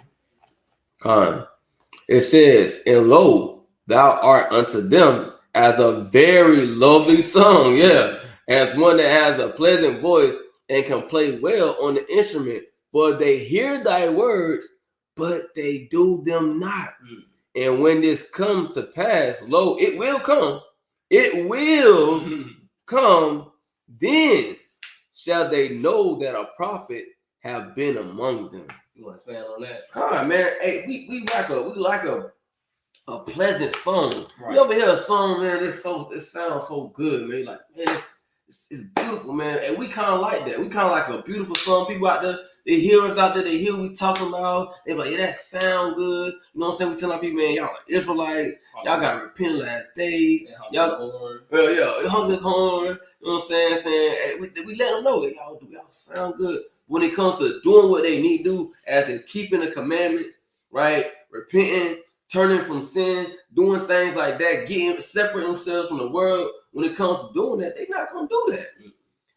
It says, and lo, thou art unto them as a very lovely song, as one that has a pleasant voice and can play well on the instrument, for they hear thy words, but they do them not. And when this comes to pass, lo, it will come. It will come. Then shall they know that a prophet have been among them. You want to expand on that? Come on, man. Hey, we like a pleasant song. Right. You ever hear a song, man? It sounds so good, man. Like, man, it's beautiful, man. And we kind of like that. We kind of like a beautiful song. People out there, they hear us out there. They hear what we talking about. They like, yeah, that sound good. You know what I'm saying? We tell our people, man, y'all are Israelites. Y'all got to repent last days. Y'all, hung the horn. You know what I'm saying? We let them know that y'all sound good. When it comes to doing what they need to do, as in keeping the commandments, right? Repenting, turning from sin, doing things like that, separating themselves from the world. When it comes to doing that, they're not going to do that.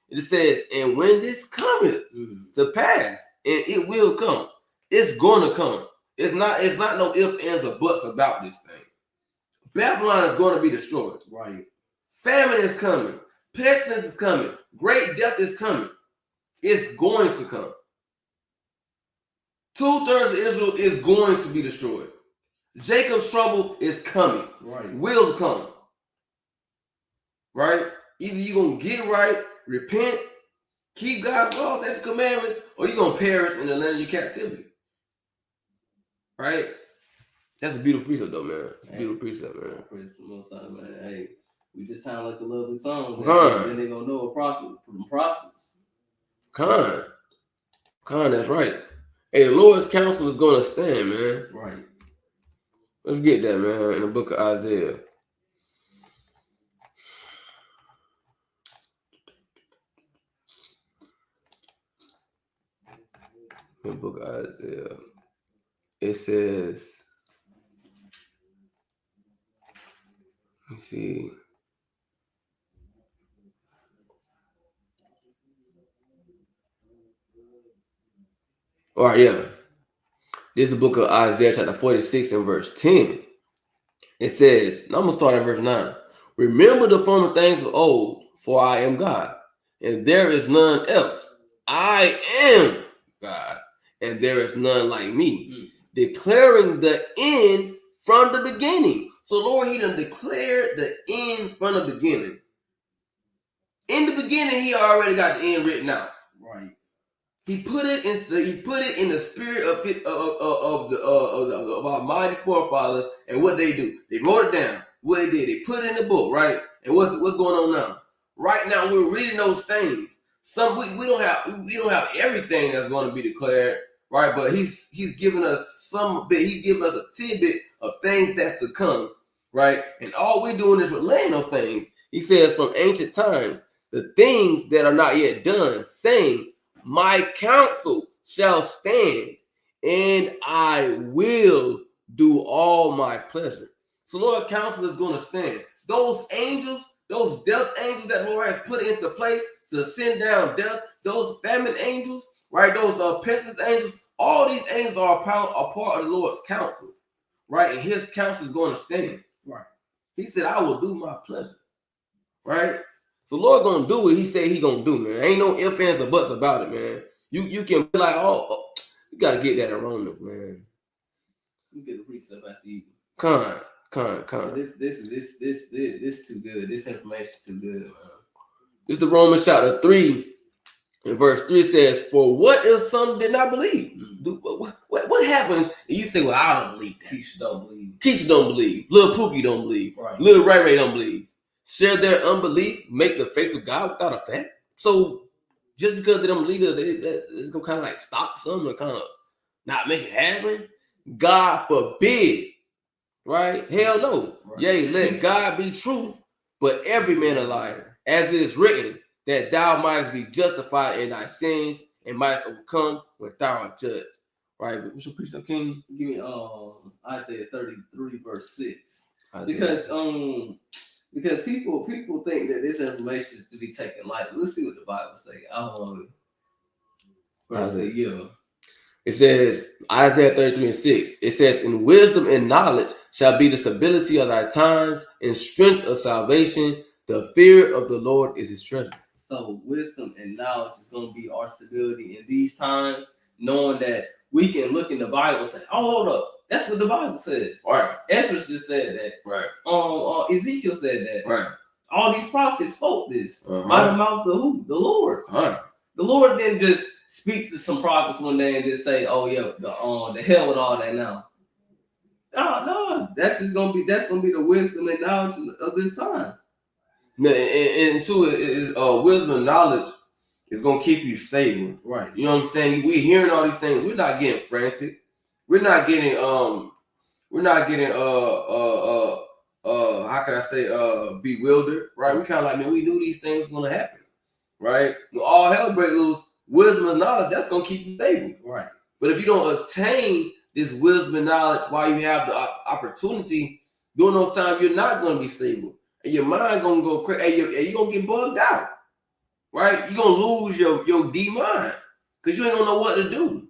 It says, and when this cometh to pass, and it will come, it's going to come. It's not no ifs, ands, or buts about this thing. Babylon is going to be destroyed. Right. Famine is coming. Pestilence is coming. Great death is coming. It's going to come. 2/3 of Israel is going to be destroyed. Jacob's trouble is coming. Right. Will come. Right? Either you're going to get right, repent, keep God's laws, that's commandments, or you're going to perish in the land of your captivity. Right? That's a beautiful precept, though, man. It's a beautiful precept, man. Praise the Most High, man. Hey, we just sound like a lovely song. Then they gonna know a prophet from prophets. That's right. Hey, the Lord's counsel is going to stand, man. Right. Let's get that, man, in the book of Isaiah. In the book of Isaiah, it says, let me see. All right, yeah. This is the book of Isaiah, chapter 46 and verse 10. It says, and I'm going to start at verse 9. Remember the former things of old, for I am God, and there is none else. I am God, and there is none like me. Declaring the end from the beginning. So, Lord, he done declared the end from the beginning. In the beginning, he already got the end written out. Right. He put it in the spirit of our mighty forefathers, and what they do. They wrote it down. What they did, they put it in the book, right? And what's going on now? Right now, we're reading those things. Some we don't have everything that's going to be declared, right? But he's giving us some bit. He's giving us a tidbit of things that's to come, right? And all we're doing is relaying those things. He says from ancient times, the things that are not yet done, saying, my counsel shall stand, and I will do all my pleasure. So Lord, counsel is going to stand. Those angels, those death angels that Lord has put into place to send down death, those famine angels, right? Those pestilence angels, all these angels are a part of the Lord's counsel, right? And his counsel is going to stand. Right. He said, I will do my pleasure, right? So Lord gonna do what he said he gonna do, man. Ain't no ifs, ands, or buts about it, man. You can be like, oh, you gotta get that around us, man. You get a precept after you. Con. This too good. This information too good, man. This is the Romans chapter 3, and verse 3 says, for what if some did not believe? What happens if you say, well, I don't believe that. Keisha don't believe. Keisha don't believe. Lil Pookie don't believe. Right. Lil Ray Ray don't believe. Share their unbelief, make the faith of God without effect. So just because they don't believe it, it's gonna kind of like stop something or kind of not make it happen. God forbid. Right? Hell no. Right. Yea, let God be true, but every man a liar. As it is written, that thou mightest be justified in thy sins and mightest overcome when thou art judged. Right? What's your precept, King? Give me Isaiah 33 verse 6. Isaiah. Because people think that this information is to be taken lightly. Let's see what the Bible say. Verse 6, yeah. It says, Isaiah 33 and 6, it says, in wisdom and knowledge shall be the stability of thy times, and strength of salvation. The fear of the Lord is his treasure. So wisdom and knowledge is going to be our stability in these times, knowing that we can look in the Bible and say, oh, hold up, that's what the Bible says. Right. Ezra just said that. Right. Ezekiel said that. Right. All these prophets spoke this by the mouth of who? The Lord. Right. The Lord didn't just speak to some prophets one day and just say, "Oh yeah, the hell with all that now." No, that's gonna be the wisdom and knowledge of this time. And two is wisdom and knowledge is gonna keep you stable. Right. You know what I'm saying? We hearing all these things. We're not getting frantic. We're not getting how can I say bewildered, right? We kind of like, man, we knew these things were gonna happen, right? When all hell break loose, wisdom and knowledge, that's gonna keep you stable. Right. But if you don't attain this wisdom and knowledge while you have the opportunity, during those times you're not gonna be stable. And your mind gonna go crazy, and you're gonna get bugged out, right? You're gonna lose your D mind because you ain't gonna know what to do.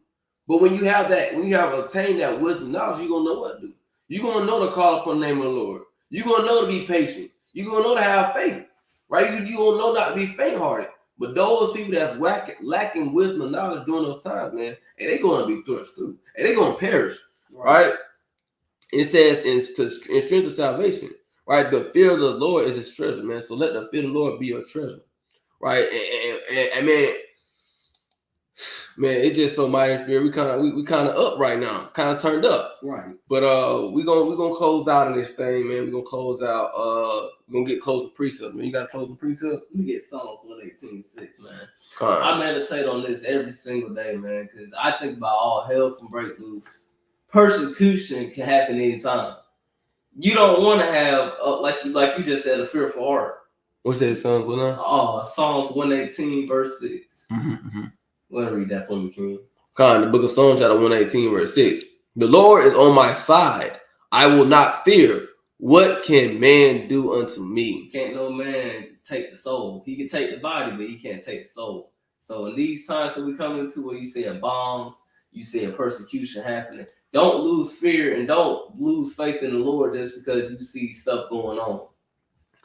But when you have attained that wisdom and knowledge, you're gonna know what to do. You're gonna know to call upon the name of the Lord. You're gonna know to be patient. You're gonna know to have faith, right? You're gonna know not to be faint-hearted. But those people that's lacking wisdom and knowledge during those times, man, and they're gonna be thrust through, and they're gonna perish, right? It says in strength of salvation, right? The fear of the Lord is his treasure, man. So let the fear of the Lord be your treasure, right? And man, it's just so mighty spirit. We kind of up right now, kind of turned up, right? But we gonna close out on this thing, man. We gonna close out. We gonna get closing precepts, man. You got closing precept? Let me get Psalms 118:6, man. I meditate on this every single day, man, because I think about all hell can break loose. Persecution can happen anytime. You don't want to have like you just said, a fearful heart. What's that, Psalms 1? Psalms 118 verse 6. Want to read that for me, King? The book of Psalms, chapter 118, verse 6. The Lord is on my side. I will not fear. What can man do unto me? Can't no man take the soul. He can take the body, but he can't take the soul. So in these times that we come into, where you seeing bombs, you seeing persecution happening, don't lose fear and don't lose faith in the Lord just because you see stuff going on.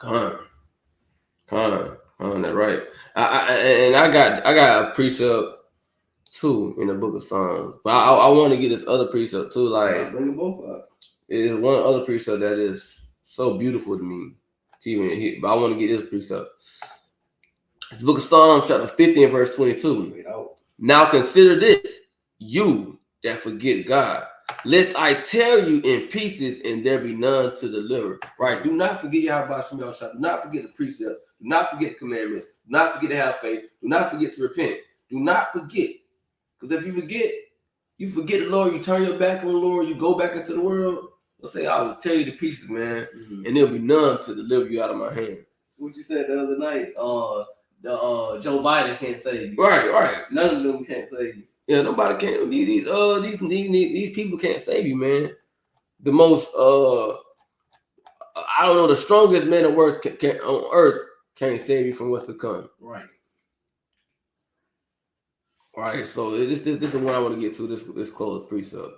That's right. I got a precept too in the book of Psalms, but I want to get this other precept too. Like, bring them both up. There's one other precept that is so beautiful to me, but I want to get this precept. It's the book of Psalms, chapter 50 and verse 22. Now consider this, you that forget God, lest I tear you in pieces and there be none to deliver. Right? Do not forget Yahweh Shem Yahushua. Do not forget the precepts. Do not forget the commandments. Do not forget to have faith. Do not forget to repent. Do not forget. Because if you forget the Lord, you turn your back on the Lord, you go back into the world, let's say I will tear you to pieces, man, and there'll be none to deliver you out of my hand. What you said the other night, Joe Biden can't save you. Right. None of them can't save you. Yeah, nobody can. These people can't save you, man. The most I don't know, the strongest man on earth can't save you from what's to come. Right. All right, so this is what I want to get to. This close precept.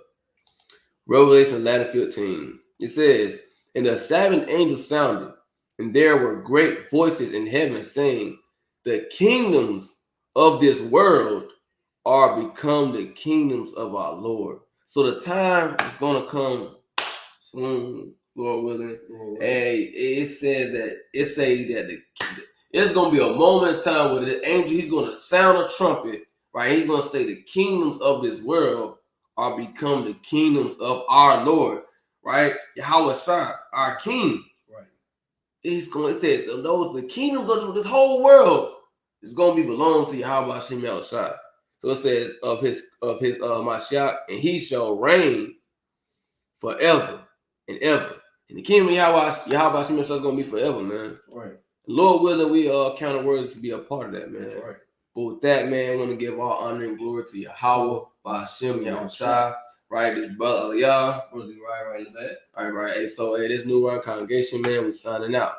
Revelation 15. It says, and the seventh angel sounded, and there were great voices in heaven saying, the kingdoms of this world are become the kingdoms of our Lord. So the time is going to come soon, Lord willing. And it says that it's going to be a moment in time where the angel, he's going to sound a trumpet, right? He's going to say the kingdoms of this world are become the kingdoms of our Lord, right? Yahweh Shah, our King. Right. He's going to say the kingdoms of this whole world is going to be belong to Yahweh Shem Yahushua. So it says of his Mashiach, and he shall reign forever and ever. And the kingdom of Yahweh Hashem is going to be forever, man. Right. Lord willing, we count it worthy to be a part of that, man. That's right. But with that, man, I want to give all honor and glory to Yahweh, by Hashem, Yahushua, right? This brother Aliyah. Brother right in the back. All right. Hey, so, this new round congregation, man, we signing out.